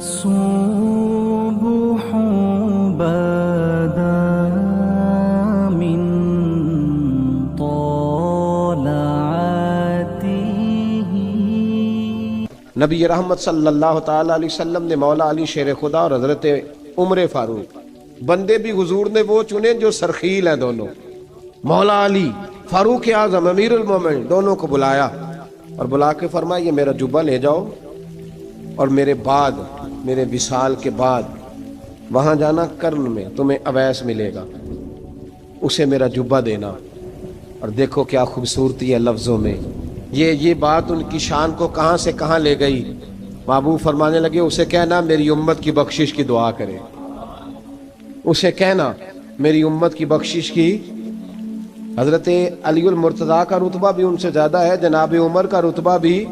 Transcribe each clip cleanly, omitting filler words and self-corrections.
الصبح بدا من طلعته. نبی رحمت صلی اللہ تعالیٰ علیہ وسلم نے مولا علی شیر خدا اور حضرت عمر فاروق بندے بھی حضور نے وہ چنے جو سرخیل ہیں دونوں. مولا علی فاروق اعظم امیر المومنین دونوں کو بلایا اور بلا کے فرمایا یہ میرا جبہ لے جاؤ اور میرے بعد میرے وصال کے بعد وہاں جانا کرن میں تمہیں اویس ملے گا، اسے میرا جبہ دینا. اور دیکھو کیا خوبصورتی ہے لفظوں میں. یہ بات ان کی شان کو کہاں سے کہاں لے گئی. محبوب فرمانے لگے اسے کہنا میری امت کی بخشش کی دعا کرے، اسے کہنا میری امت کی بخشش کی. حضرت علی المرتضیٰ کا رتبہ بھی ان سے زیادہ ہے، جناب عمر کا رتبہ بھی.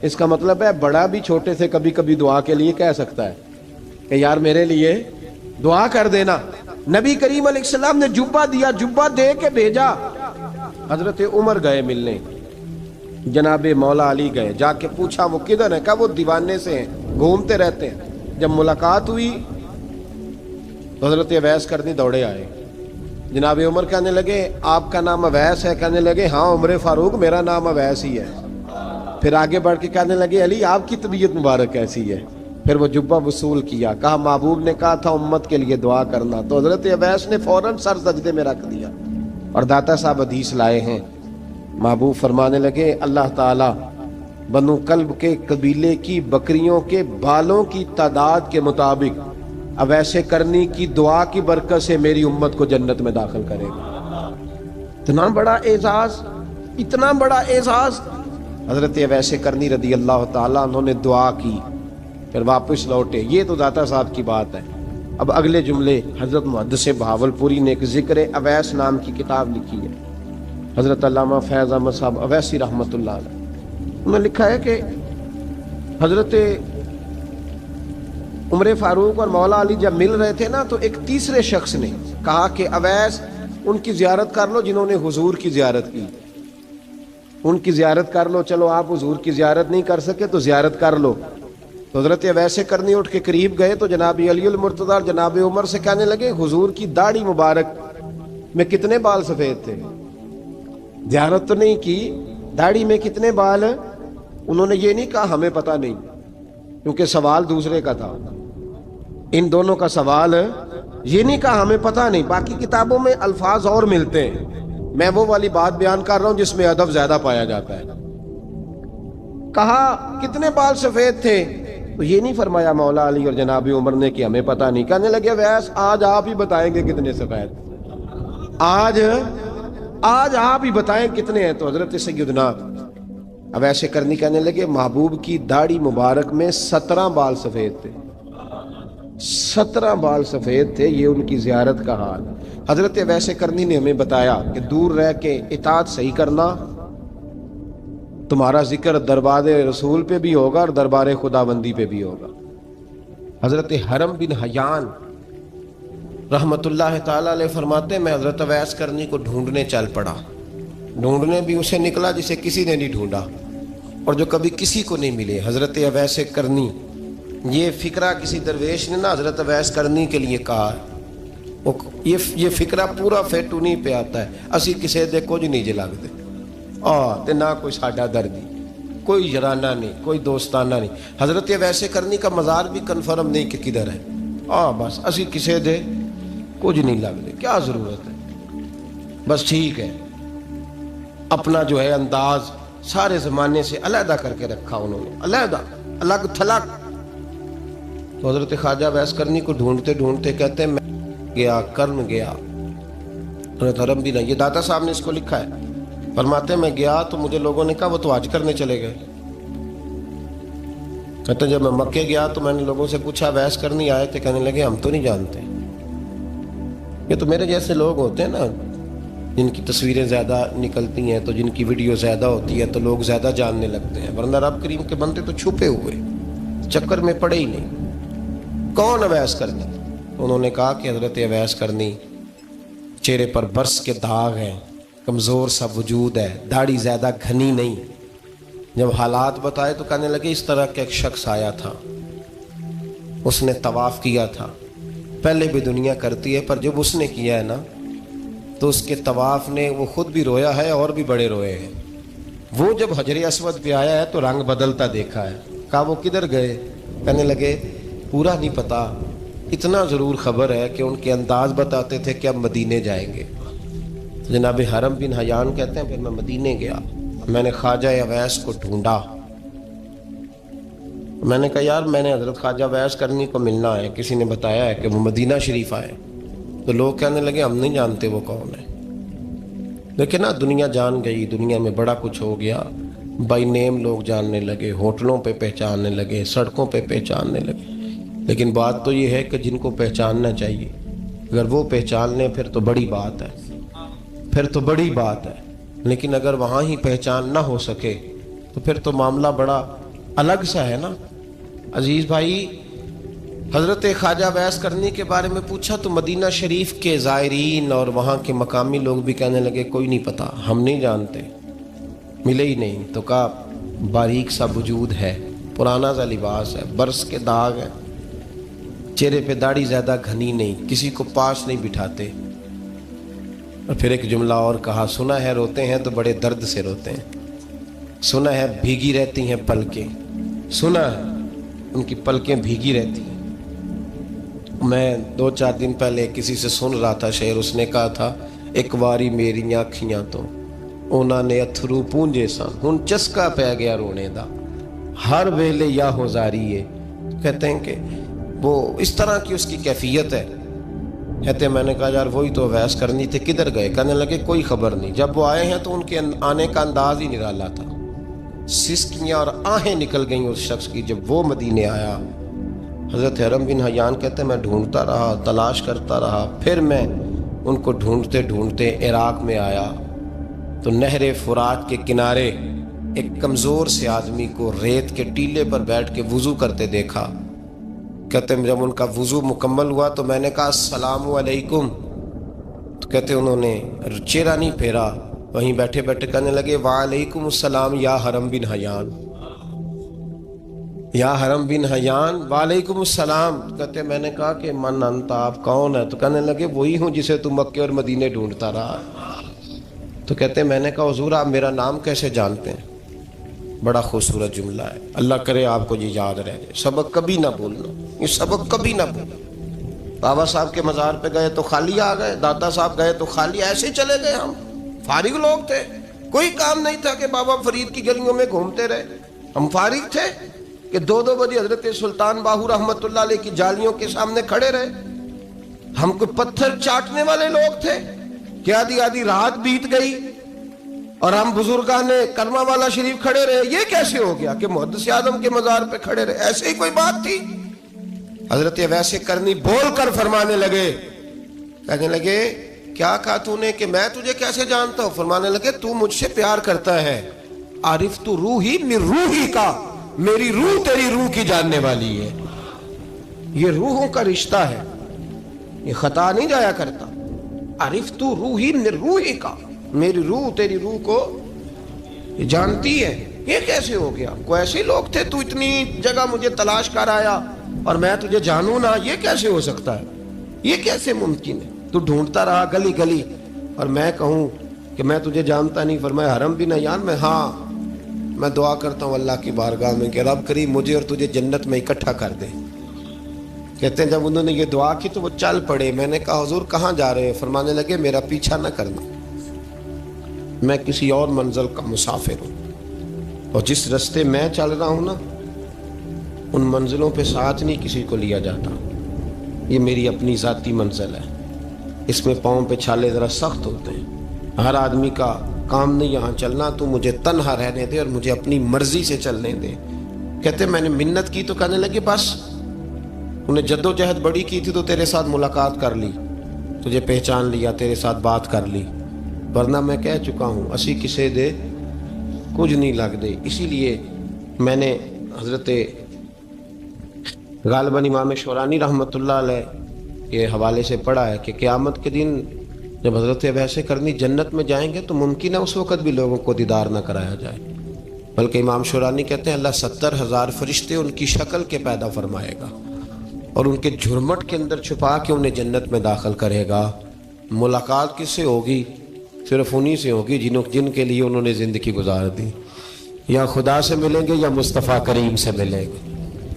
اس کا مطلب ہے بڑا بھی چھوٹے سے کبھی کبھی دعا کے لیے کہہ سکتا ہے کہ یار میرے لیے دعا کر دینا. نبی کریم علیہ السلام نے جبہ دیا، جبہ دے کے بھیجا. حضرت عمر گئے ملنے، جناب مولا علی گئے، جا کے پوچھا وہ کدھر ہے، کہا وہ دیوانے سے ہیں، گھومتے رہتے ہیں. جب ملاقات ہوئی تو حضرت اویس کرنی دوڑے آئے. جناب عمر کہنے لگے آپ کا نام اویس ہے؟ کہنے لگے ہاں عمر فاروق میرا نام اویس ہی ہے. پھر آگے بڑھ کے کہنے لگے علی آپ کی طبیعت مبارک کیسی ہے؟ پھر وہ جبہ وصول کیا، کہا محبوب نے کہا تھا امت کے لیے دعا کرنا. تو حضرت اویس نے فوراً سر سجدے میں رکھ دیا. اور داتا صاحب حدیث لائے ہیں، محبوب فرمانے لگے اللہ تعالیٰ بنو کلب کے قبیلے کی بکریوں کے بالوں کی تعداد کے مطابق اویس کرنی کی دعا کی برکت سے میری امت کو جنت میں داخل کرے گا. اتنا بڑا اعزاز، اتنا بڑا اعزاز. حضرت اویس کرنی رضی اللہ تعالیٰ انہوں نے دعا کی، پھر واپس لوٹے. یہ تو داتا صاحب کی بات ہے. اب اگلے جملے حضرت محدث بہاولپوری نے ایک ذکر اویس نام کی کتاب لکھی ہے، حضرت علامہ فیض احمد صاحب اویسی رحمۃ اللہ علیہ. انہوں نے لکھا ہے کہ حضرت عمر فاروق اور مولا علی جب مل رہے تھے نا تو ایک تیسرے شخص نے کہا کہ اویس ان کی زیارت کر لو جنہوں نے حضور کی زیارت کی، ان کی زیارت کر لو. چلو آپ حضور کی زیارت نہیں کر سکے تو زیارت کر لو. تو حضرت اویس کرنی اٹھ کے قریب گئے تو جناب علی المرتضیٰ اور جناب عمر سے کہنے لگے حضور کی داڑھی مبارک میں کتنے بال سفید تھے؟ زیارت تو نہیں کی، داڑھی میں کتنے بال؟ انہوں نے یہ نہیں کہا ہمیں پتہ نہیں، کیونکہ سوال دوسرے کا تھا. ان دونوں کا سوال یہ نہیں کہا ہمیں پتہ نہیں. باقی کتابوں میں الفاظ اور ملتے ہیں، میں وہ والی بات بیان کر رہا ہوں جس میں ادب زیادہ پایا جاتا ہے. کہا کتنے بال سفید تھے؟ تو یہ نہیں فرمایا مولا علی اور جناب عمر نے کہ ہمیں پتہ نہیں. کہنے لگے ویس آج آپ ہی بتائیں گے کتنے سفید، آج آپ ہی بتائیں کتنے ہیں. تو حضرت سیدنا اویس کرنی کہنے لگے محبوب کی داڑھی مبارک میں 17 بال سفید تھے، 17 بال سفید تھے. یہ ان کی زیارت کا حال. حضرت اویس کرنی نے ہمیں بتایا کہ دور رہ کے اطاعت صحیح کرنا، تمہارا ذکر دربار رسول پہ بھی ہوگا اور دربار خداوندی پہ بھی ہوگا. حضرت حرم بن حیان رحمت اللہ تعالیٰ علیہ فرماتے ہیں میں حضرت اویس کرنی کو ڈھونڈنے چل پڑا. ڈھونڈنے بھی اسے نکلا جسے کسی نے نہیں ڈھونڈا اور جو کبھی کسی کو نہیں ملے. حضرت اویس کرنی، یہ فکرہ کسی درویش نے نا حضرت اویس کرنی کے لیے کہا. یہ فکرہ پورا فیٹونی پہ آتا ہے اسی کسے دے کچھ نہیں جے لگتے تے نہ کوئی ساڈا دردی، کوئی یارانہ نہیں، کوئی دوستانہ نہیں. حضرت اویس کرنی کا مزار بھی کنفرم نہیں کہ کدھر ہے. بس اسی کسے دے کچھ نہیں لگتے، کیا ضرورت ہے. بس ٹھیک ہے اپنا جو ہے انداز سارے زمانے سے علیحدہ کر کے رکھا انہوں نے، علیحدہ الگ تھلگ. تو حضرت خواجہ اویس کرنی کو ڈھونڈتے ڈھونڈتے کہتے ہیں میں گیا کرن گیا. حضرت حرم بھی نہیں، یہ داتا صاحب نے اس کو لکھا ہے. فرماتے ہیں میں گیا تو مجھے لوگوں نے کہا وہ تو حج کرنے چلے گئے. کہتے ہیں جب میں مکے گیا تو میں نے لوگوں سے پوچھا اویس کرنی آئے تھے؟ کہنے لگے ہم تو نہیں جانتے. یہ تو میرے جیسے لوگ ہوتے ہیں نا جن کی تصویریں زیادہ نکلتی ہیں تو جن کی ویڈیو زیادہ ہوتی ہے تو لوگ زیادہ جاننے لگتے ہیں، ورنہ رب کریم کے بندے تو چھپے ہوئے چکر میں پڑے ہی نہیں. کون اویس کرنی؟ انہوں نے کہا کہ حضرت اویس کرنی چہرے پر برس کے داغ ہیں، کمزور سا وجود ہے، داڑھی زیادہ گھنی نہیں. جب حالات بتائے تو کہنے لگے اس طرح کا ایک شخص آیا تھا اس نے طواف کیا تھا، پہلے بھی دنیا کرتی ہے، پر جب اس نے کیا ہے نا تو اس کے طواف نے وہ خود بھی رویا ہے اور بھی بڑے روئے ہیں۔ وہ جب حجر اسود پہ آیا ہے تو رنگ بدلتا دیکھا ہے۔ کہا وہ کدھر گئے؟ کہنے لگے پورا نہیں پتا، اتنا ضرور خبر ہے کہ ان کے انداز بتاتے تھے کہ اب مدینے جائیں گے۔ جناب حرم بن حیان کہتے ہیں پھر میں مدینے گیا، میں نے خواجہ اویس کو ڈھونڈا، میں نے کہا یار میں نے حضرت خواجہ اویس کرنی کو ملنا ہے، کسی نے بتایا ہے کہ وہ مدینہ شریف آئے، تو لوگ کہنے لگے ہم نہیں جانتے وہ کون ہے۔ لیکن نا دنیا جان گئی، دنیا میں بڑا کچھ ہو گیا، بائی نیم لوگ جاننے لگے، ہوٹلوں پہ پہچاننے لگے، سڑکوں پہ پہچاننے لگے۔ لیکن بات تو یہ ہے کہ جن کو پہچاننا چاہیے اگر وہ پہچان لیں پھر تو بڑی بات ہے، پھر تو بڑی بات ہے۔ لیکن اگر وہاں ہی پہچان نہ ہو سکے تو پھر تو معاملہ بڑا الگ سا ہے نا۔ عزیز بھائی، حضرت خواجہ اویس کرنی کے بارے میں پوچھا تو مدینہ شریف کے زائرین اور وہاں کے مقامی لوگ بھی کہنے لگے کوئی نہیں پتا، ہم نہیں جانتے، ملے ہی نہیں۔ تو کہا باریک سا وجود ہے، پرانا سا لباس ہے، برس کے داغ ہے، چہرے پہ داڑھی زیادہ گھنی نہیں، کسی کو پاس نہیں بٹھاتے۔ اور پھر ایک جملہ اور کہا، سنا ہے روتے ہیں تو بڑے درد سے روتے ہیں، سنا ہے بھیگی رہتی ہیں پلکیں، سنا ہے ان کی پلکیں بھیگی رہتی ہیں۔ میں 2-4 دن پہلے کسی سے سن رہا تھا شعر، اس نے کہا تھا ایک واری میری آنکھیاں تو انہوں نے اتھرو پونجے سن، ہن چسکا پہ گیا رونے دا، ہر ویلے یا ہوزاری ہے۔ کہتے ہیں کہ وہ اس طرح کی اس کی کیفیت ہے۔ کہتے ہیں میں نے کہا یار وہی تو اویس کرنی تھے، کدھر گئے؟ کہنے لگے کوئی خبر نہیں، جب وہ آئے ہیں تو ان کے آنے کا انداز ہی نرالا تھا، سسکیاں اور آہیں نکل گئیں اس شخص کی جب وہ مدینے آیا۔ حضرت حرم بن حیان کہتے ہیں میں ڈھونڈتا رہا، تلاش کرتا رہا، پھر میں ان کو ڈھونڈتے ڈھونڈتے عراق میں آیا تو نہر فرات کے کنارے ایک کمزور سے آدمی کو ریت کے ٹیلے پر بیٹھ کے وضو کرتے دیکھا۔ کہتے ہیں جب ان کا وضو مکمل ہوا تو میں نے کہا السلام علیکم، تو کہتے انہوں نے چہرہ نہیں پھیرا، وہیں بیٹھے بیٹھے کہنے لگے وعلیکم السلام یا حرم بن حیان، یا حرم بن حیان وعلیکم السلام۔ کہتے میں نے کہا کہ من انت، آپ کون ہے؟ تو کہنے لگے وہی ہوں جسے تم مکے اور مدینے ڈھونڈتا رہا۔ تو کہتے میں نے کہا حضور آپ میرا نام کیسے جانتے ہیں؟ بڑا خوبصورت جملہ ہے، اللہ کرے آپ کو یہ یاد رہ جائے، سبق کبھی نہ بھولنا، یہ سبق کبھی نہ بھولنا۔ بابا صاحب کے مزار پہ گئے تو خالی آ گئے، دادا صاحب گئے تو خالی، ایسے ہی چلے گئے۔ ہم فارغ لوگ تھے، کوئی کام نہیں تھا کہ بابا فرید کی گلیوں میں گھومتے رہے، ہم فارغ تھے کہ 2 بجے حضرت سلطان باہو رحمت اللہ علیہ کی جالیوں کے سامنے کھڑے رہے۔ ہم کوئی پتھر چاٹنے والے لوگ تھے کہ آدھی رات بیت گئی اور ہم بزرگان کرما والا شریف کھڑے رہے؟ یہ کیسے ہو گیا کہ محدث اعظم کے مزار پہ کھڑے رہے؟ ایسے ہی کوئی بات تھی؟ حضرت اویس کرنی بول کر فرمانے لگے، کہنے لگے کیا کہا تو نے کہ میں تجھے کیسے جانتا ہوں؟ فرمانے لگے تو مجھ سے پیار کرتا ہے، عارف تو روحی من روحی کا، میری روح تیری روح کی جاننے والی ہے۔ یہ روحوں کا رشتہ ہے، یہ خطا نہیں جایا کرتا۔ عارف تو روحی من روحی کا، میری روح تیری روح کو یہ جانتی ہے۔ یہ کیسے ہو گیا؟ کوئی ایسے لوگ تھے تو اتنی جگہ مجھے تلاش کر آیا اور میں تجھے جانوں نہ؟ یہ کیسے ہو سکتا ہے؟ یہ کیسے ممکن ہے؟ تو ڈھونڈتا رہا گلی گلی اور میں کہوں کہ میں تجھے جانتا نہیں؟ فرمایا حرم بن حیان میں دعا کرتا ہوں اللہ کی بارگاہ میں کہ رب کریم مجھے اور تجھے جنت میں اکٹھا کر دے۔ کہتے ہیں جب انہوں نے یہ دعا کی تو وہ چل پڑے۔ میں نے کہا حضور کہاں جا رہے ہیں؟ فرمانے لگے میرا پیچھا نہ کرنا، میں کسی اور منزل کا مسافر ہوں، اور جس رستے میں چل رہا ہوں نا ان منزلوں پہ ساتھ نہیں کسی کو لیا جاتا، یہ میری اپنی ذاتی منزل ہے، اس میں پاؤں پہ چھالے ذرا سخت ہوتے ہیں، ہر آدمی کا کام نہیں یہاں چلنا، تو مجھے تنہا رہنے دے اور مجھے اپنی مرضی سے چلنے دے۔ کہتے میں نے منت کی تو کہنے لگے بس انہیں جد و جہد بڑی کی تھی تو تیرے ساتھ ملاقات کر لی، تجھے پہچان لیا، تیرے ساتھ بات کر لی، ورنہ میں کہہ چکا ہوں اسی کسے دے کچھ نہیں لگ دے۔ اسی لیے میں نے حضرت غالباً امام شورانی رحمۃ اللہ علیہ کے حوالے سے پڑھا ہے کہ قیامت کے دن جب حضرت اویس کرنی جنت میں جائیں گے تو ممکن ہے اس وقت بھی لوگوں کو دیدار نہ کرایا جائے، بلکہ امام شورانی کہتے ہیں اللہ 70,000 فرشتے ان کی شکل کے پیدا فرمائے گا، اور ان کے جھرمٹ کے اندر چھپا کے انہیں جنت میں داخل کرے گا۔ ملاقات کس سے ہوگی؟ صرف انہی سے ہوگی جن کے لیے انہوں نے زندگی گزار دی۔ یا خدا سے ملیں گے یا مصطفیٰ کریم سے ملیں گے۔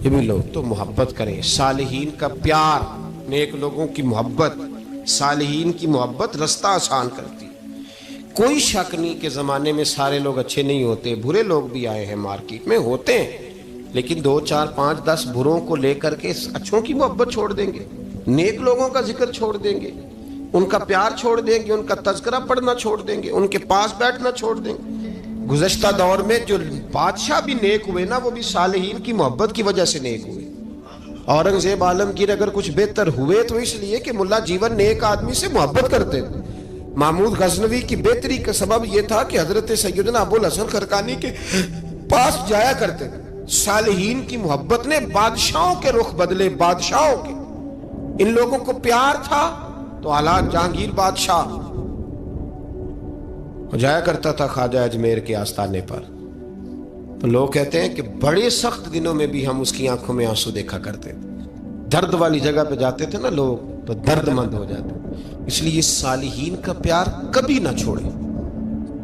یہ بھی لوگ تو محبت کریں، صالحین کا پیار، نیک لوگوں کی محبت، صالحین کی محبت رستہ آسان کرتی۔ کوئی شک نہیں کہ زمانے میں سارے لوگ اچھے نہیں ہوتے، برے لوگ بھی آئے ہیں مارکیٹ میں، ہوتے ہیں، لیکن 2 4 5 10 بروں کو لے کر کے اچھوں کی محبت چھوڑ دیں گے، نیک لوگوں کا ذکر چھوڑ دیں گے، ان کا پیار چھوڑ دیں گے، ان کا تذکرہ پڑھنا چھوڑ دیں گے، ان کے پاس بیٹھنا چھوڑ دیں گے۔ گزشتہ دور میں جو بادشاہ بھی نیک ہوئے نا، وہ بھی صالحین کی محبت کی وجہ سے نیک ہوئے۔ اورنگزیب عالمگیر اگر کچھ بہتر ہوئے تو اس لیے کہ ملا جیون نیک آدمی سے محبت کرتے تھے۔ محمود غزنوی کی بہتری کا سبب یہ تھا کہ حضرت سیدنا ابو الحسن خرقانی کے پاس جایا کرتے تھے۔ صالحین کی محبت نے بادشاہوں کے رخ بدلے، بادشاہوں کے۔ ان لوگوں کو پیار تھا تو حالات جہانگیر بادشاہ جایا کرتا تھا خواجہ اجمیر کے آستانے پر، تو لوگ کہتے ہیں کہ بڑے سخت دنوں میں بھی ہم اس کی آنکھوں میں آنسو دیکھا کرتے تھے۔ درد والی جگہ پہ جاتے تھے نا لوگ تو درد مند ہو جاتے۔ اس لیے صالحین کا پیار کبھی نہ چھوڑے،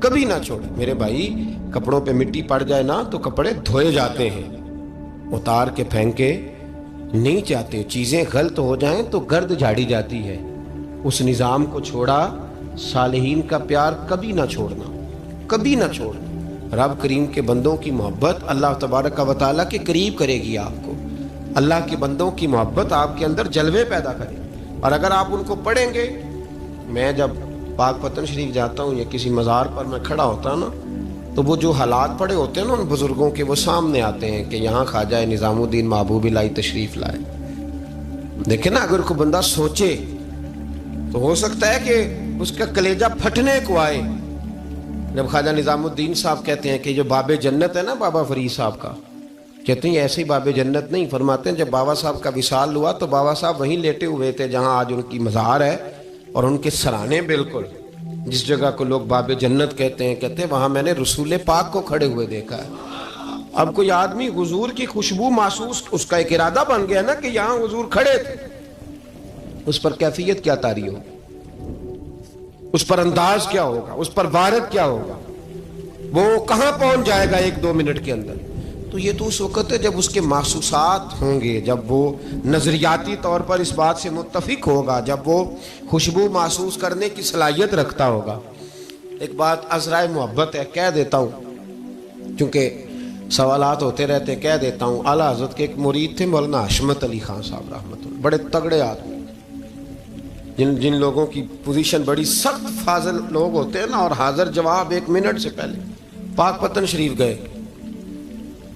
کبھی نہ چھوڑے۔ میرے بھائی، کپڑوں پہ مٹی پڑ جائے نا تو کپڑے دھوئے جاتے ہیں، اتار کے پھینکے نہیں چاہتے۔ چیزیں غلط ہو جائیں تو گرد جھاڑی جاتی ہے۔ اس نظام کو چھوڑا، صالحین کا پیار کبھی نہ چھوڑنا، کبھی نہ چھوڑنا۔ رب کریم کے بندوں کی محبت اللہ تبارک و تعالیٰ کے قریب کرے گی آپ کو۔ اللہ کے بندوں کی محبت آپ کے اندر جلوے پیدا کرے، اور اگر آپ ان کو پڑھیں گے۔ میں جب پاک پتن شریف جاتا ہوں یا کسی مزار پر میں کھڑا ہوتا ہوں نا، تو وہ جو حالات پڑے ہوتے ہیں نا ان بزرگوں کے، وہ سامنے آتے ہیں کہ یہاں خواجہ نظام الدین محبوب الہی تشریف لائے۔ دیکھیں نا، اگر کوئی بندہ سوچے تو ہو سکتا ہے کہ اس کا کلیجہ پھٹنے کو آئے جب خواجہ نظام الدین صاحب کہتے ہیں کہ جو باب جنت ہے نا بابا فرید صاحب کا، کہتے ہیں ایسی باب جنت نہیں، فرماتے ہیں جب بابا صاحب کا وصال ہوا تو بابا صاحب وہیں لیٹے ہوئے تھے جہاں آج ان کی مزار ہے، اور ان کے سرانے بالکل جس جگہ کو لوگ باب جنت کہتے ہیں وہاں میں نے رسول پاک کو کھڑے ہوئے دیکھا ہے۔ اب کوئی آدمی حضور کی خوشبو محسوس، اس کا ایک ارادہ بن گیا نا کہ یہاں حضور کھڑے تھے، اس پر کیفیت کیا طاری ہو، اس پر انداز کیا ہوگا، اس پر وارد کیا ہوگا، وہ کہاں پہنچ جائے گا 1-2 منٹ کے اندر۔ تو یہ تو اس وقت ہے جب اس کے محسوسات ہوں گے، جب وہ نظریاتی طور پر اس بات سے متفق ہوگا، جب وہ خوشبو محسوس کرنے کی صلاحیت رکھتا ہوگا۔ ایک بات عذرائے محبت ہے، کہہ دیتا ہوں کیونکہ سوالات ہوتے رہتے، کہہ دیتا ہوں۔ اعلیٰ حضرت کے ایک مرید تھے مولانا حشمت علی خان صاحب رحمۃ اللہ، بڑے تگڑے آدمی، جن لوگوں کی پوزیشن بڑی سخت فاضل لوگ ہوتے ہیں نا، اور حاضر جواب 1 منٹ سے پہلے۔ پاک پتن شریف گئے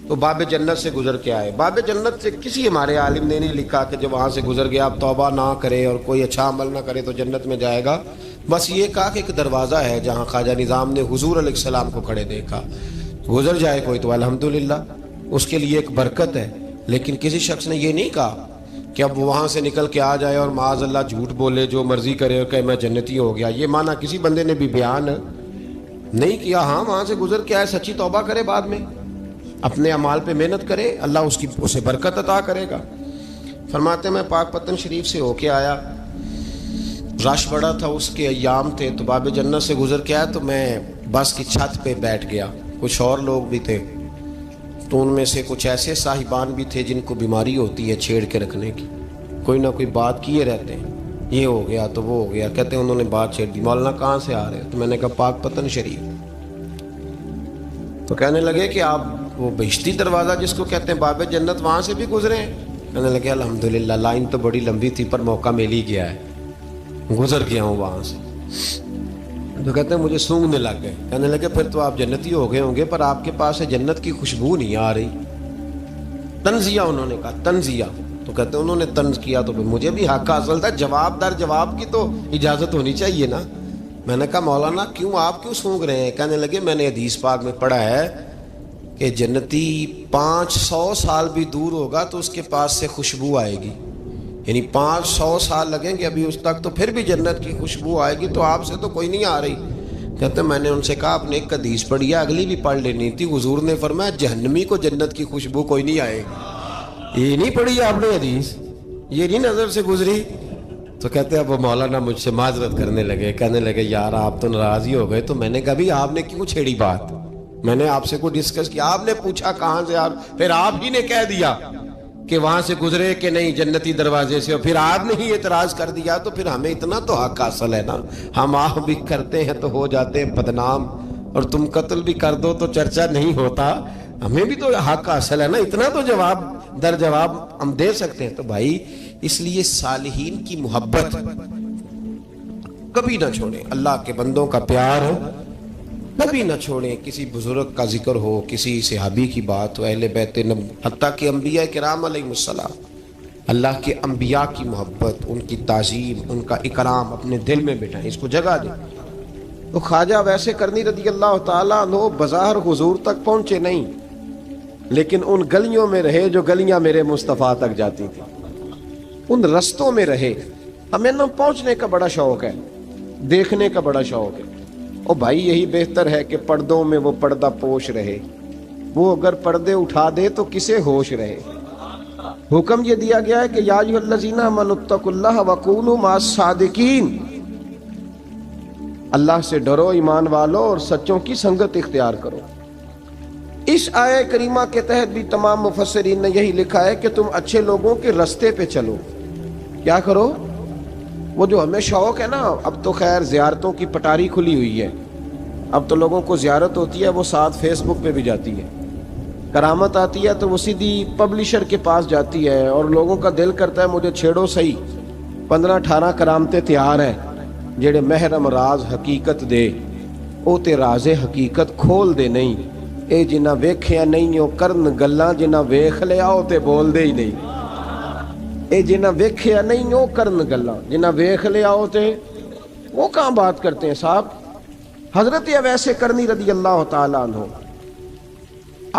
تو باب جنت سے گزر کے آئے۔ باب جنت سے کسی ہمارے عالم نے نہیں لکھا کہ جب وہاں سے گزر گیا اب توبہ نہ کرے اور کوئی اچھا عمل نہ کرے تو جنت میں جائے گا، بس یہ کہا کہ ایک دروازہ ہے جہاں خواجہ نظام نے حضور علیہ السلام کو کھڑے دیکھا، گزر جائے کوئی تو الحمدللہ اس کے لیے ایک برکت ہے۔ لیکن کسی شخص نے یہ نہیں کہا کہ اب وہاں سے نکل کے آ جائے اور معاذ اللہ جھوٹ بولے، جو مرضی کرے اور کہے میں جنتی ہو گیا۔ یہ معنی کسی بندے نے بھی بیان نہیں کیا۔ ہاں، وہاں سے گزر کے آئے، سچی توبہ کرے، بعد میں اپنے اعمال پہ محنت کرے، اللہ اسے برکت عطا کرے گا۔ فرماتے میں پاک پتن شریف سے ہو کے آیا، رش بڑا تھا، اس کے ایام تھے، تو باب جنت سے گزر کے آیا تو میں بس کی چھت پہ بیٹھ گیا۔ کچھ اور لوگ بھی تھے، تو ان میں سے کچھ ایسے صاحبان بھی تھے جن کو بیماری ہوتی ہے چھیڑ کے رکھنے کی، کوئی نہ کوئی بات کیے رہتے ہیں، یہ ہو گیا تو وہ ہو گیا۔ کہتے ہیں انہوں نے بات چھیڑ دی، مولانا کہاں سے آ رہے ہیں؟ تو میں نے کہا پاک پتن شریف۔ تو کہنے لگے کہ آپ وہ بہشتی دروازہ جس کو کہتے ہیں باب جنت، وہاں سے بھی گزرے ہیں؟ کہنے لگے الحمدللہ، لائن تو بڑی لمبی تھی پر موقع مل ہی گیا ہے، گزر گیا ہوں وہاں سے۔ تو کہتے ہیں مجھے سونگنے لگ گئے۔ کہنے لگے پھر تو آپ جنتی ہو گئے ہوں گے، پر آپ کے پاس سے جنت کی خوشبو نہیں آ رہی۔ تنزیہ، انہوں نے کہا تنزیہ۔ تو کہتے ہیں انہوں نے طنز کیا تو مجھے بھی حق حاصل تھا، جواب در جواب کی تو اجازت ہونی چاہیے نا۔ میں نے کہا مولانا آپ کیوں سونگ رہے ہیں؟ کہنے لگے میں نے حدیث پاک میں پڑھا ہے کہ جنتی 500 سال بھی دور ہوگا تو اس کے پاس سے خوشبو آئے گی، یعنی 500 سال لگیں گے ابھی اس تک تو پھر بھی جنت کی خوشبو آئے گی، تو آپ سے تو کوئی نہیں آ رہی۔ کہتے میں نے ان سے کہا آپ نے ایک حدیث پڑھی ہے، اگلی بھی پڑھ لینی تھی۔ حضور نے فرمایا جہنمی کو جنت کی خوشبو کوئی نہیں آئے گی۔ یہ نہیں پڑھی آپ نے حدیث؟ یہ نہیں نظر سے گزری. تو کہتے ہیں اب وہ مولانا مجھ سے معذرت کرنے لگے, کہنے لگے یار آپ تو ناراض ہی ہو گئے. تو میں نے کہا بھی آپ نے کیوں چھیڑی بات؟ میں نے آپ سے کوئی ڈسکس کیا؟ آپ نے پوچھا کہاں سے, آپ پھر آپ ہی نے کہہ دیا کہ وہاں سے گزرے کہ نہیں جنتی دروازے سے, اور پھر آپ نے ہی اعتراض کر دیا. تو پھر ہمیں اتنا تو حق حاصل ہے نا, ہم آہ بھی کرتے ہیں تو ہو جاتے ہیں بدنام, اور تم قتل بھی کر دو تو چرچا نہیں ہوتا. ہمیں بھی تو حق حاصل ہے نا, اتنا تو جواب در جواب ہم دے سکتے ہیں. تو بھائی اس لیے صالحین کی محبت کبھی نہ چھوڑیں, اللہ کے بندوں کا پیار کبھی نہ چھوڑیں. کسی بزرگ کا ذکر ہو, کسی صحابی کی بات ہو, اہل بیت نبی, حتیٰ کہ انبیاء کرام علیہ السلام, اللہ کے انبیاء کی محبت, ان کی تعظیم, ان کا اکرام اپنے دل میں بٹھائیں, اس کو جگہ دیں. تو خواجہ ویسے کرنی رضی اللہ تعالیٰ عنہ بظاہر حضور تک پہنچے نہیں, لیکن ان گلیوں میں رہے جو گلیاں میرے مصطفیٰ تک جاتی تھیں, ان رستوں میں رہے. ہمیں نہ پہنچنے کا بڑا شوق ہے, دیکھنے کا بڑا شوق ہے. اور بھائی یہی بہتر ہے کہ پردوں میں وہ پردہ پوش رہے, وہ اگر پردے اٹھا دے تو کسے ہوش رہے. حکم یہ دیا گیا ہے کہ یا ایھا الذین آمنوا اتقوا اللہ وکونوا مع الصادقین, اللہ سے ڈرو ایمان والو اور سچوں کی سنگت اختیار کرو. اس آیہ کریمہ کے تحت بھی تمام مفسرین نے یہی لکھا ہے کہ تم اچھے لوگوں کے رستے پہ چلو. کیا کرو؟ وہ جو ہمیں شوق ہے نا, اب تو خیر زیارتوں کی پٹاری کھلی ہوئی ہے, اب تو لوگوں کو زیارت ہوتی ہے وہ ساتھ فیس بک پہ بھی جاتی ہے. کرامت آتی ہے تو وہ سیدھی پبلشر کے پاس جاتی ہے, اور لوگوں کا دل کرتا ہے مجھے چھیڑو صحیح. 15-18 کرامتیں تیار ہیں جڑے محرم راز حقیقت دے, او تے راز حقیقت کھول دے نہیں. اے جنہ ویکھیا نہیں او کرن گلاں, جنہ ویکھ لیا او تے بول دے ہی نہیں. اے جنہ ویکھیا نہیں او کرن گلاں, جنہ ویکھ لیا او تے وہ کہاں بات کرتے ہیں صاحب. حضرت اویس کرنی رضی اللہ تعالیٰ عنہ,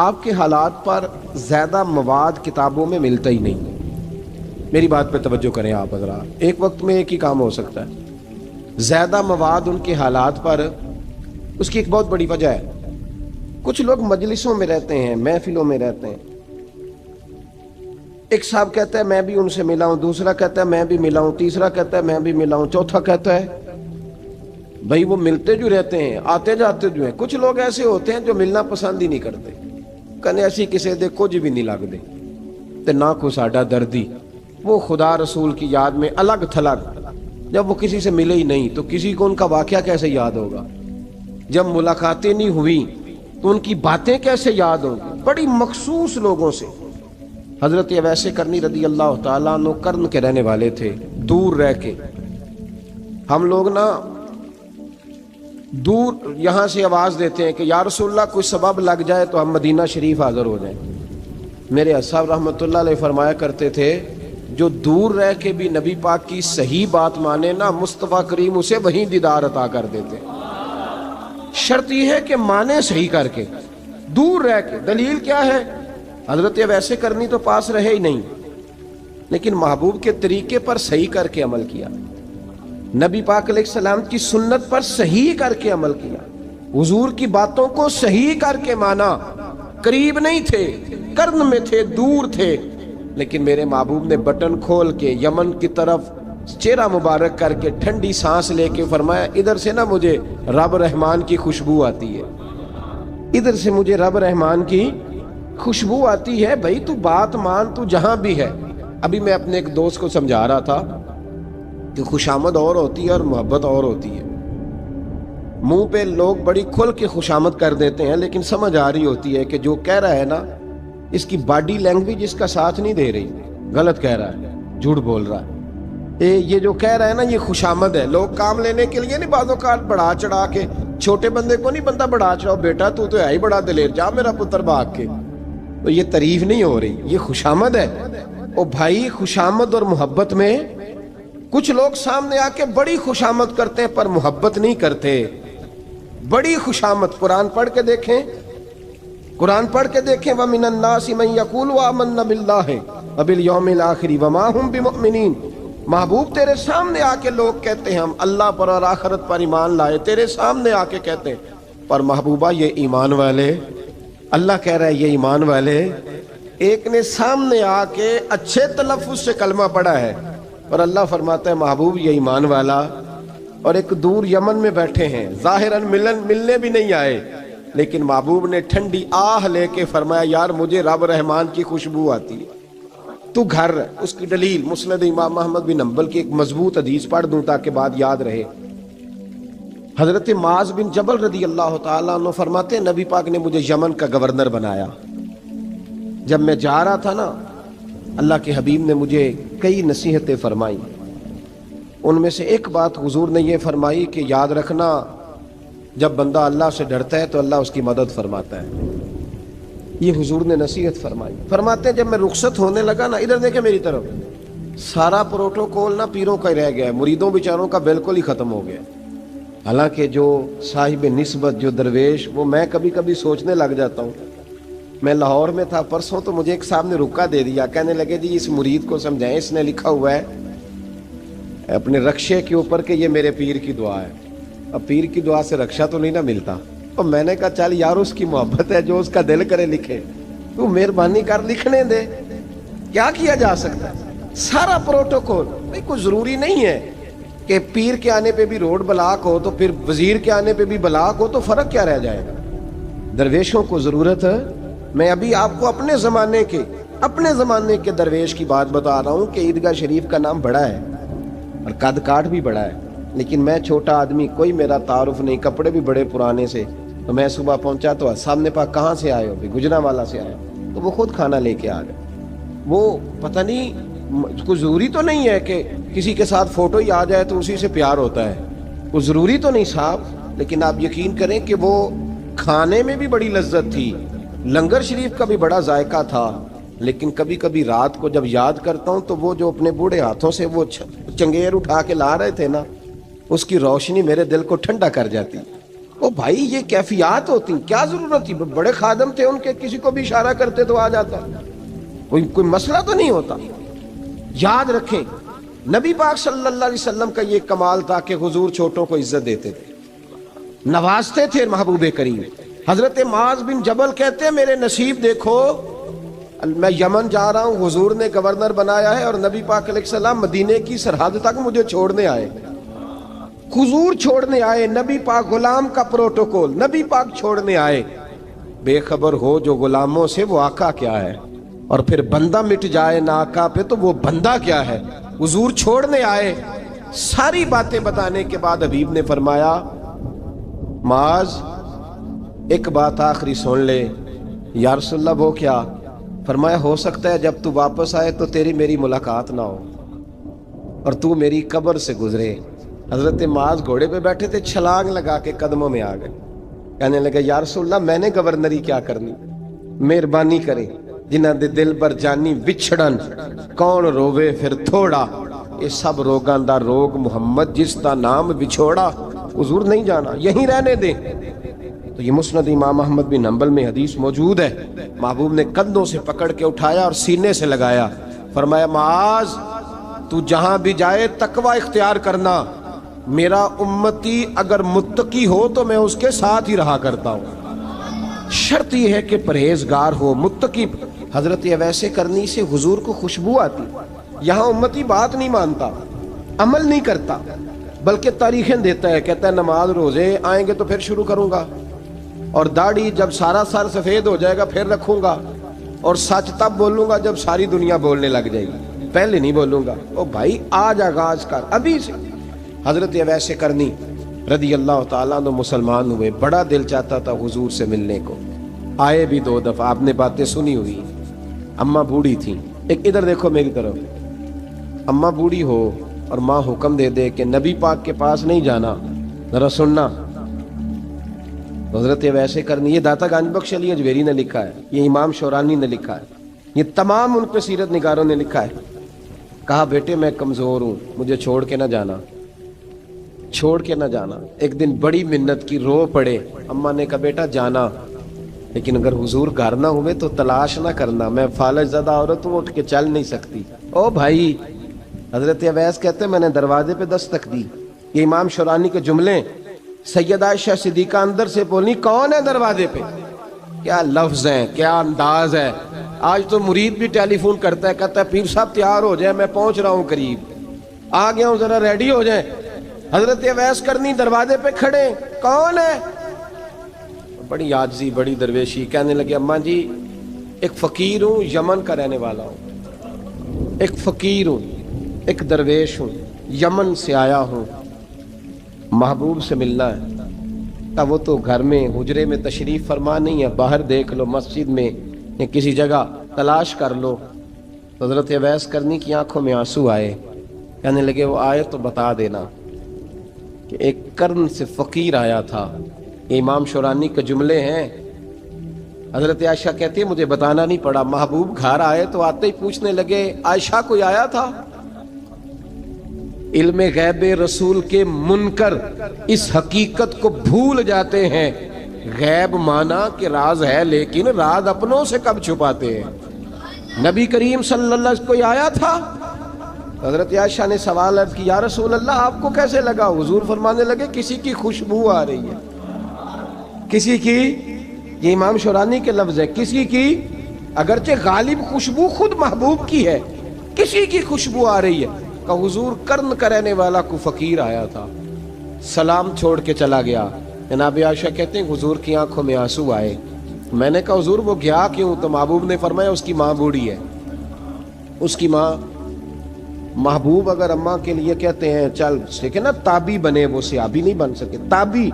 آپ کے حالات پر زیادہ مواد کتابوں میں ملتا ہی نہیں. میری بات پہ توجہ کریں آپ حضرات, ایک وقت میں ایک ہی کام ہو سکتا ہے. زیادہ مواد ان کے حالات پر, اس کی ایک بہت بڑی وجہ ہے. کچھ لوگ مجلسوں میں رہتے ہیں, محفلوں میں رہتے ہیں, ایک صاحب کہتا ہے میں بھی ان سے ملا ہوں, دوسرا کہتا ہے میں بھی ملا ہوں, تیسرا کہتا ہے میں بھی ملا ہوں, چوتھا کہتا ہے بھائی وہ ملتے جو رہتے ہیں, آتے جاتے جو ہیں. کچھ لوگ ایسے ہوتے ہیں جو ملنا پسند ہی نہیں کرتے, کہنے ایسی کسی دے کچھ بھی نہیں لگ دے تے نہ کو ساڈا دردی. وہ خدا رسول کی یاد میں الگ تھلگ, جب وہ کسی سے ملے ہی نہیں تو کسی کو ان کا واقعہ کیسے یاد ہوگا؟ جب ملاقاتیں نہیں ہوئی تو ان کی باتیں کیسے یاد ہوں گی؟ بڑی مخصوص لوگوں سے. حضرت اویس کرنی رضی اللہ تعالیٰ عنہ کرن کے رہنے والے تھے, دور رہ کے. ہم لوگ نا دور یہاں سے آواز دیتے ہیں کہ یا رسول اللہ کوئی سبب لگ جائے تو ہم مدینہ شریف حاضر ہو جائیں. میرے صاحب رحمۃ اللہ علیہ فرمایا کرتے تھے جو دور رہ کے بھی نبی پاک کی صحیح بات مانے نا, مصطفیٰ کریم اسے وہیں دیدار عطا کر دیتے. شرط یہ ہے کہ مانے صحیح کر کے, دور رہ کے. دلیل کیا ہے؟ حضرت اویس کرنی تو پاس رہے ہی نہیں, لیکن محبوب کے طریقے پر صحیح کر کے عمل کیا, نبی پاک علیہ السلام کی سنت پر صحیح کر کے عمل کیا, حضور کی باتوں کو صحیح کر کے مانا. قریب نہیں تھے, کرن میں تھے, دور تھے, لیکن میرے محبوب نے بٹن کھول کے یمن کی طرف چہرہ مبارک کر کے ٹھنڈی سانس لے کے فرمایا ادھر سے نا مجھے رب رحمان کی خوشبو آتی ہے, ادھر سے مجھے رب رحمان کی خوشبو آتی ہے. بھائی تو بات مان, تو جہاں بھی ہے. ابھی میں اپنے ایک دوست کو سمجھا رہا تھا کہ خوشامد اور ہوتی ہے اور محبت اور ہوتی ہے. منہ پہ لوگ بڑی کھل کے خوشامد کر دیتے ہیں, لیکن سمجھ آ رہی ہوتی ہے کہ جو کہہ رہا ہے نا اس کی باڈی لینگویج اس کا ساتھ نہیں دے رہی, غلط کہہ رہا ہے, جھوٹ بول رہا ہے. یہ جو کہہ رہا ہے نا یہ خوشامد ہے. لوگ کام لینے کے لیے نہیں بعض اوقات بڑھا چڑھا کے, چھوٹے بندے کو نہیں بندہ بڑھا چڑھاؤ, بیٹا تو ہے ہی بڑا دلیر, جا میرا پتر بھاگ کے. تو یہ تعریف نہیں ہو رہی, یہ خوشامد ہے. او بھائی خوشامد اور محبت میں کچھ لوگ سامنے آ کے بڑی خوشامد کرتے ہیں پر محبت نہیں کرتے. بڑی خوشامد قرآن پڑھ کے دیکھیں, قرآن پڑھ کے دیکھیں وَمِنَ النَّاسِ مَن يَقُولُ آمَنَّا بِاللَّهِ وَبِالْيَوْمِ الْآخِرِ وَمَا هُمْ بِمُؤْمِنِينَ. محبوب تیرے سامنے آ کے لوگ کہتے ہیں ہم اللہ پر اور آخرت پر ایمان لائے, تیرے سامنے آ کے کہتے ہیں, پر محبوبہ یہ ایمان والے, اللہ کہہ رہا ہے یہ ایمان والے ایک نے سامنے آ کے اچھے تلفظ سے کلمہ پڑھا ہے، اور اللہ فرماتا ہے محبوب یہ ایمان والا، اور ایک دور یمن میں بیٹھے ہیں، ظاہراً ملنے بھی نہیں آئے، لیکن محبوب نے ٹھنڈی آہ لے کے فرمایا یار مجھے رب رحمان کی خوشبو آتی ہے، تو گھر۔ اس کی دلیل مسند امام احمد بن حنبل کی ایک مضبوط حدیث پڑھ دوں تاکہ بات یاد رہے۔ حضرت معاذ بن جبل رضی اللہ تعالیٰ عنہ فرماتے ہیں نبی پاک نے مجھے یمن کا گورنر بنایا۔ جب میں جا رہا تھا نا، اللہ کے حبیب نے مجھے کئی نصیحتیں فرمائیں، ان میں سے ایک بات حضور نے یہ فرمائی کہ یاد رکھنا جب بندہ اللہ سے ڈرتا ہے تو اللہ اس کی مدد فرماتا ہے۔ یہ حضور نے نصیحت فرمائی۔ فرماتے ہیں جب میں رخصت ہونے لگا نا، ادھر دیکھیں میری طرف، سارا پروٹوکول نا پیروں کا ہی رہ گیا ہے، مریدوں بیچاروں کا بالکل ہی ختم ہو گیا۔ حالانکہ جو صاحب نسبت، جو درویش، وہ میں کبھی کبھی سوچنے لگ جاتا ہوں۔ میں لاہور میں تھا پرسوں، تو مجھے ایک صاحب نے رکا دے دیا، کہنے لگے جی اس مرید کو سمجھائیں، اس نے لکھا ہوا ہے اپنے رکشے کے اوپر کہ یہ میرے پیر کی دعا ہے۔ اب پیر کی دعا سے رکشہ تو نہیں نہ ملتا، اور میں نے کہا چل یار اس کی محبت ہے، جو اس کا دل کرے لکھے، تو مہربانی کر لکھنے دے، کیا کیا جا سکتا ہے۔ سارا پروٹوکول بھائی کوئی ضروری نہیں ہے کہ پیر کے آنے پہ بھی روڈ بلاک ہو تو پھر وزیر کے آنے پہ بھی بلاک ہو، تو فرق کیا رہ جائے گا۔ درویشوں کو ضرورت ہے۔ میں ابھی آپ کو اپنے زمانے کے درویش کی بات بتا رہا ہوں کہ عیدگاہ شریف کا نام بڑا ہے اور قد کاٹ بھی بڑا ہے، لیکن میں چھوٹا آدمی، کوئی میرا تعارف نہیں، کپڑے بھی بڑے پرانے سے، تو میں صبح پہنچا تو سامنے پاک کہاں سے آئے ہو؟ گجرانوالہ سے آئے، تو وہ خود کھانا لے کے آ گئے۔ وہ پتہ نہیں، کوئی ضروری تو نہیں ہے کہ کسی کے ساتھ فوٹو ہی آ جائے تو اسی سے پیار ہوتا ہے، کوئی ضروری تو نہیں صاحب، لیکن آپ یقین کریں کہ وہ کھانے میں بھی بڑی لذت تھی، لنگر شریف کا بھی بڑا ذائقہ تھا۔ لیکن کبھی کبھی رات کو جب یاد کرتا ہوں تو وہ جو اپنے بوڑھے ہاتھوں سے وہ چنگیر اٹھا کے لا رہے تھے نا، اس کی روشنی میرے دل کو ٹھنڈا کر جاتی۔ او بھائی یہ کیفیات ہوتی، کیا ضرورت تھی؟ بڑے خادم تھے ان کے، کسی کو بھی اشارہ کرتے تو آ جاتا، کوئی مسئلہ تو نہیں ہوتا۔ یاد رکھیں نبی پاک صلی اللہ علیہ وسلم کا یہ کمال تھا کہ حضور چھوٹوں کو عزت دیتے تھے، نوازتے تھے محبوب کریم۔ حضرت معاذ بن جبل کہتے ہیں میرے نصیب دیکھو، میں یمن جا رہا ہوں، حضور نے گورنر بنایا ہے، اور نبی پاک علیہ السلام مدینے کی سرحد تک مجھے چھوڑنے آئے، حضور چھوڑنے آئے، نبی پاک غلام کا پروٹوکول، نبی پاک چھوڑنے آئے۔ بے خبر ہو جو غلاموں سے وہ آقا کیا ہے، اور پھر بندہ مٹ جائے نہ آقا پہ تو وہ بندہ کیا ہے۔ حضور چھوڑنے آئے، ساری باتیں بتانے کے بعد حبیب نے فرمایا معاذ ایک بات آخری سن لے۔ یا رسول اللہ وہ کیا؟ فرمایا ہو سکتا ہے جب تو واپس آئے تو تیری میری ملاقات نہ ہو اور تو میری قبر سے گزرے۔ حضرت معاذ گھوڑے پہ بیٹھے تھے، چھلانگ لگا کے قدموں میں آ گئے، کہنے لگے یا رسول اللہ میں نے گورنری کیا کرنی، مہربانی کرے، جنہ دے دل بر جانی وچھڑن کون روے پھر تھوڑا، یہ سب روگاں دا روگ محمد جس دا نام بچھوڑا۔ حضور نہیں جانا، یہیں رہنے دیں۔ تو یہ مسند امام احمد بن حنبل میں حدیث موجود ہے، محبوب نے کندھوں سے پکڑ کے اٹھایا اور سینے سے لگایا، فرمایا معاذ تو جہاں بھی جائے تقوی اختیار کرنا، میرا امتی اگر متقی ہو تو میں اس کے ساتھ ہی رہا کرتا ہوں، شرط یہ ہے کہ پرہیزگار ہو، متقی۔ حضرت اویس کرنی سے حضور کو خوشبو آتی، یہاں امتی بات نہیں مانتا، عمل نہیں کرتا، بلکہ تاریخیں دیتا ہے، کہتا ہے نماز روزے آئیں گے تو پھر شروع کروں گا، اور داڑھی جب سارا سر سفید ہو جائے گا پھر رکھوں گا، اور سچ تب بولوں گا جب ساری دنیا بولنے لگ جائے گی، پہلے نہیں بولوں گا۔ او بھائی آج آغاز کر ابھی سے۔ حضرت اویس کرنی رضی اللہ تعالیٰ عنہ مسلمان ہوئے، بڑا دل چاہتا تھا حضور سے ملنے کو، آئے بھی 2 دفعہ، آپ نے باتیں سنی ہوئی، اماں بوڑھی تھیں۔ ایک ادھر دیکھو میری طرف، اماں بوڑھی ہو اور ماں حکم دے دے کہ نبی پاک کے پاس نہیں جانا، ذرا سننا۔ حضرت اویس کرنی، یہ داتا گنج بخش علی اجویری نے لکھا ہے، یہ امام شورانی نے لکھا ہے، یہ تمام ان پہ سیرت نگاروں نے لکھا ہے۔ کہا بیٹے میں کمزور ہوں، مجھے چھوڑ کے نہ جانا، چھوڑ کے نہ جانا۔ ایک دن بڑی منت کی، رو پڑے، اماں نے کہا بیٹا جانا، لیکن اگر حضور گھر نہ ہوئے تو تلاش نہ کرنا، میں فالج زدہ عورت ہوں، اٹھ کے چل نہیں سکتی۔ او بھائی، حضرت اویس کہتے ہیں میں نے دروازے پہ دستک دی، یہ امام شورانی کے جملے، سیدہ عائشہ صدیقہ اندر سے بولی کون ہے دروازے پہ؟ کیا لفظ ہیں، کیا انداز ہے، آج تو مرید بھی ٹیلی فون کرتا ہے، کہتا ہے پیر صاحب تیار ہو جائے، میں پہنچ رہا ہوں، قریب آ گیا ہوں، ذرا ریڈی ہو جائیں۔ حضرت اویس کرنی دروازے پہ کھڑے، کون ہے؟ بڑی عاجزی، بڑی درویشی، کہنے لگے اماں جی ایک فقیر ہوں، یمن کا رہنے والا ہوں، ایک فقیر ہوں، ایک درویش ہوں، یمن سے آیا ہوں، محبوب سے ملنا ہے۔ اب وہ تو گھر میں حجرے میں تشریف فرما نہیں ہے، باہر دیکھ لو، مسجد میں یا کسی جگہ تلاش کر لو۔ حضرت اویس کرنی کی آنکھوں میں آنسو آئے، کہنے لگے وہ آئے تو بتا دینا کہ ایک کرن سے فقیر آیا تھا۔ یہ امام شورانی کے جملے ہیں۔ حضرت عائشہ کہتی ہے مجھے بتانا نہیں پڑا، محبوب گھر آئے تو آتے ہی پوچھنے لگے عائشہ کوئی آیا تھا؟ علم غیب رسول کے منکر اس حقیقت کو بھول جاتے ہیں، غیب مانا کہ راز ہے، لیکن راز اپنوں سے کب چھپاتے ہیں؟ نبی کریم صلی اللہ علیہ وسلم کوئی آیا تھا؟ حضرت عائشہ نے سوال عرض کی یا رسول اللہ آپ کو کیسے لگا؟ حضور فرمانے لگے کسی کی خوشبو آ رہی ہے، کسی کی، یہ امام شورانی کے لفظ ہے، کسی کی، اگرچہ غالب خوشبو خود محبوب کی ہے، کسی کی خوشبو آ رہی ہے۔ کہ حضور کرن کا رہنے والا کو فقیر آیا تھا، سلام چھوڑ کے چلا گیا۔ جناب عائشہ کہتے ہیں حضور کی آنکھوں میں آنسو آئے۔ میں نے کہا حضور وہ گیا کیوں؟ تو محبوب نے فرمایا اس کی ماں بوڑھی ہے، اس کی ماں، محبوب اگر اماں کے لیے کہتے ہیں چل دیکھیں نا تابی بنے، وہ صحابی نہیں بن سکے، تابی،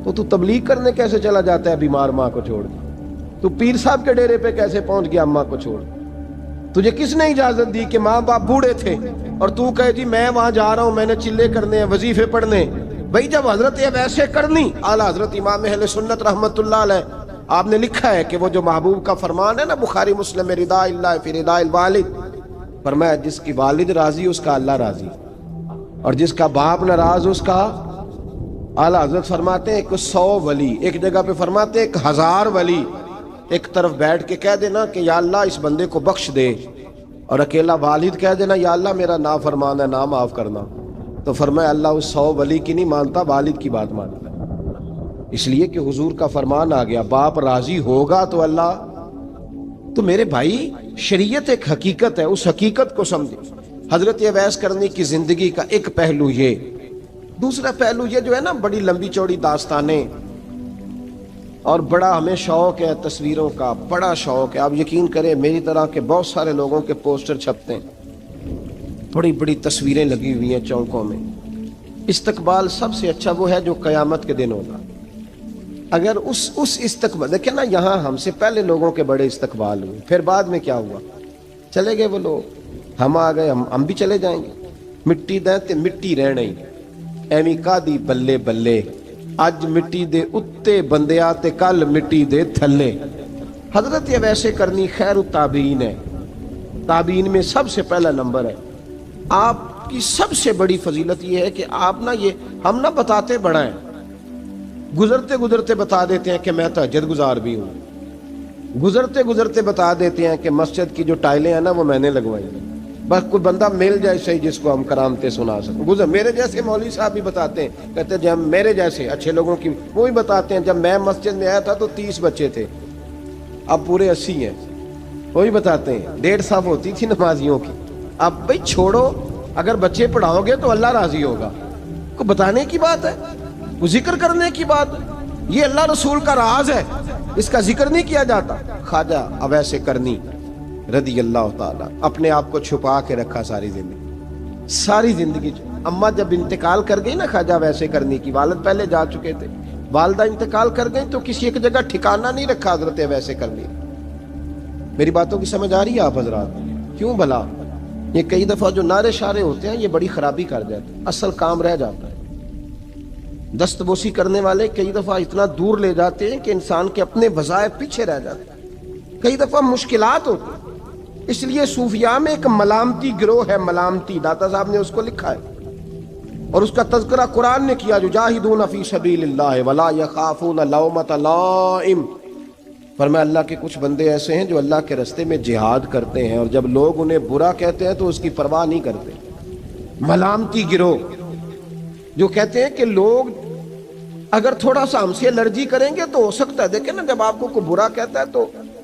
تو تبلیغ کرنے کیسے چلا جاتا ہے بیمار ماں کو چھوڑ کے؟ تو پیر صاحب کے ڈیرے پہ کیسے پہنچ گیا اماں کو چھوڑ؟ تجھے کس نے اجازت دی کہ ماں باپ بوڑھے تھے اور تو کہے جی میں وہاں جا رہا ہوں، میں نے چلے کرنے ہیں، وظیفے پڑھنے؟ بھئی جب حضرت ویسے کرنی اعلیٰ حضرت امام اہل سنت رحمت اللہ علیہ آپ نے لکھا ہے کہ وہ جو محبوب کا فرمان ہے نا بخاری مسلم میں، رضا اللہ فی رضا الوالد، فرمایا جس کی والد راضی اس کا اللہ راضی، اور جس کا باپ ناراض اس کا، اعلیٰ حضرت فرماتے ہیں ایک 100 ولی، ایک جگہ پہ فرماتے ہیں 1000 ولی ایک طرف بیٹھ کے کہہ دینا کہ یا اللہ اس بندے کو بخش دے، اور اکیلا والد کہہ دینا یا اللہ میرا نافرمان ہے نہ معاف کرنا، تو فرمایا اللہ اس 100 ولی کی نہیں مانتا، والد کی بات مانتا۔ اس لیے کہ حضور کا فرمان آ گیا باپ راضی ہوگا تو اللہ۔ تو میرے بھائی شریعت ایک حقیقت ہے، اس حقیقت کو سمجھے۔ حضرت اویس کرنی کی زندگی کا ایک پہلو یہ، دوسرا پہلو یہ جو ہے نا بڑی لمبی چوڑی داستانیں، اور بڑا ہمیں شوق ہے تصویروں کا، بڑا شوق ہے۔ آپ یقین کریں میری طرح کے بہت سارے لوگوں کے پوسٹر چھپتے ہیں، بڑی بڑی تصویریں لگی ہوئی ہیں چوکوں میں۔ استقبال سب سے اچھا وہ ہے جو قیامت کے دن ہوگا۔ اگر اس استقبال دیکھیں نا، یہاں ہم سے پہلے لوگوں کے بڑے استقبال ہوئے، پھر بعد میں کیا ہوا؟ چلے گئے وہ لوگ، ہم آ گئے، ہم بھی چلے جائیں گے۔ مٹی دیں تے مٹی رہنے ایویں کا دی بلے بلے، اج مٹی دے اتے بندیا تے کل مٹی دے تھلے۔ حضرت ویسے کرنی خیر التابعین ہے، تابعین میں سب سے پہلا نمبر ہے۔ آپ کی سب سے بڑی فضیلت یہ ہے کہ آپ نا، یہ ہم نہ بتاتے بڑا ہیں، گزرتے گزرتے بتا دیتے ہیں کہ میں تہجد گزار بھی ہوں، گزرتے گزرتے بتا دیتے ہیں کہ مسجد کی جو ٹائلیں ہیں نا وہ میں نے لگوائی ہیں، بس کوئی بندہ مل جائے صحیح جس کو ہم کرامتیں سنا سکیں۔ میرے جیسے مولوی صاحب بھی بتاتے ہیں، کہتے ہیں جب میرے جیسے اچھے لوگوں کی وہ بھی بتاتے ہیں جب میں مسجد میں آیا تھا تو 30 بچے تھے، اب پورے 80 ہیں، وہ بھی بتاتے ہیں 1.5 صف ہوتی تھی نمازیوں کی، اب بھائی چھوڑو، اگر بچے پڑھاؤ گے تو اللہ راضی ہوگا۔ کو بتانے کی بات ہے، وہ ذکر کرنے کی بات ہے، یہ اللہ رسول کا راز ہے، اس کا ذکر نہیں کیا جاتا۔ خواجہ اویس کرنی رضی اللہ تعالیٰ اپنے آپ کو چھپا کے رکھا ساری زندگی۔ اماں جب انتقال کر گئی نا خواجہ ویسے کرنی کی، والد پہلے جا چکے تھے، والدہ انتقال کر گئی تو کسی ایک جگہ ٹھکانہ نہیں رکھا حضرت ویسے کرنی۔ میری باتوں کی سمجھ آ رہی ہے آپ حضرات؟ کیوں بھلا یہ کئی دفعہ جو نعرے شارے ہوتے ہیں یہ بڑی خرابی کر جاتے ہیں، اصل کام رہ جاتا ہے۔ دست بوسی کرنے والے کئی دفعہ اتنا دور لے جاتے ہیں کہ انسان کے اپنے وظائف پیچھے رہ جاتے ہیں، کئی دفعہ مشکلات ہوتی ہیں۔ اس لیے صوفیاء میں ایک ملامتی گروہ ہے، ملامتی، داتا صاحب نے اس کو لکھا ہے اور اس کا تذکرہ قرآن نے کیا، یجاہدون فی سبیل اللہ ولا یخافون لومۃ لائم۔ فرمایا اللہ کے کچھ بندے ایسے ہیں جو اللہ کے راستے میں جہاد کرتے ہیں اور جب لوگ انہیں برا کہتے ہیں تو اس کی پرواہ نہیں کرتے۔ ملامتی گروہ جو کہتے ہیں کہ لوگ اگر تھوڑا سا ہم سے الرجی کریں گے تو ہو سکتا ہے، دیکھیں نا جب آپ کو کوئی برا کہتا ہے تو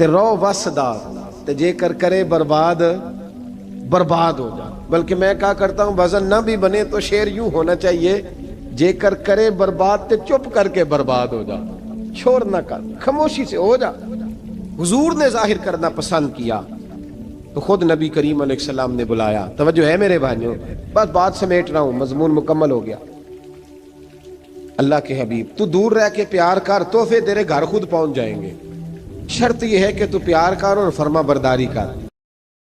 تے رو وسدا تے جے کر کرے برباد برباد ہو جا. بلکہ میں کہا کرتا ہوں وزن نہ بھی بنے تو شعر یوں ہونا چاہیے جے کر کرے برباد تے چپ کر کے برباد ہو جا. شور نہ کر, خاموشی سے ہو جا. حضور نے ظاہر کرنا پسند کیا تو خود نبی کریم علیہ السلام نے بلایا. توجہ ہے میرے بھائیوں, بس بات سمیٹ رہا ہوں, مضمون مکمل ہو گیا. اللہ کے حبیب تو دور رہ کے پیار کر, تحفے تیرے گھر خود پہنچ جائیں گے. شرط یہ ہے کہ تو پیار کر اور فرما برداری کر.